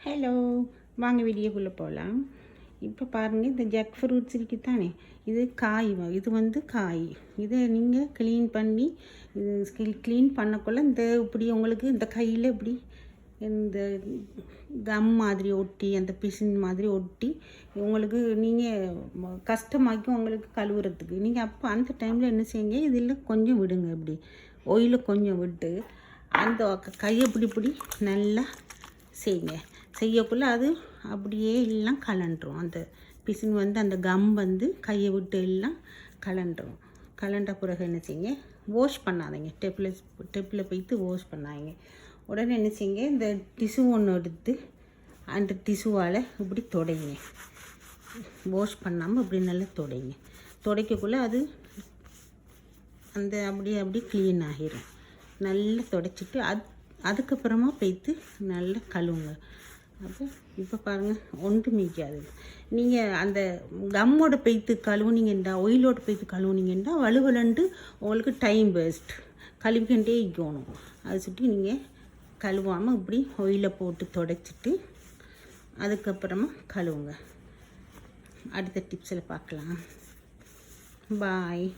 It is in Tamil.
ஹலோ, வாங்க வீடியோக்குள்ளே போகலாம். இப்போ பாருங்கள், இந்த ஜக் ஃப்ரூட்ஸ் இருக்குது தானே, இது காய். இது காய். இதை நீங்கள் க்ளீன் பண்ணி க்ளீன் பண்ணக்குள்ள இப்படி உங்களுக்கு இந்த கையில் இப்படி இந்த கம் மாதிரி ஒட்டி, அந்த பிசின் மாதிரி ஒட்டி உங்களுக்கு நீங்கள் கஷ்டமாக்கி உங்களுக்கு கழுவுறதுக்கு. நீங்கள் அப்போ அந்த டைமில் என்ன செய்யுங்க, இதில் கொஞ்சம் விடுங்க, இப்படி ஆயிலை கொஞ்சம் விட்டு அந்த கையை இப்படி நல்லா செய்யுங்க. செய்யக்குள்ளே அது அப்படியே எல்லாம் கலண்டுரும். அந்த பிசின் அந்த கம் கையை விட்டு எல்லாம் கலண்டுரும். கலண்ட பிறகு என்ன செய்யுங்க, வாஷ் பண்ணாதீங்க. டெப்பில் போய்த்து வாஷ் பண்ணாதீங்க. உடனே என்ன செய்யுங்க, இந்த டிஷ்யூ ஒன்று எடுத்து அந்த டிஷ்யூவால் இப்படி தொடைங்க. வாஷ் பண்ணாமல் இப்படி நல்லா தொடைங்க. துடைக்கக்குள்ளே அது அந்த அப்படி க்ளீன் ஆகிரும். நல்லா துடைச்சிட்டு அதுக்கப்புறமா போய்த்து நல்லா கழுவுங்க. அப்போ இப்போ பாருங்கள், ஒன்று மீக்காது. நீங்கள் அந்த கம்மோட பெய்த்து கழுவுனீங்கண்டா, ஒயிலோட பெய்த்து கழுவுனீங்கண்டா வலுவலண்டு உங்களுக்கு டைம் வேஸ்ட். கழுவிக்கிட்டே இருக்கணும். அதை சுற்றி நீங்கள் கழுவாமல் இப்படி ஒயிலை போட்டு துடைச்சிட்டு அதுக்கப்புறமா கழுவுங்க. அடுத்த டிப்ஸில் பார்க்கலாம். பாய்.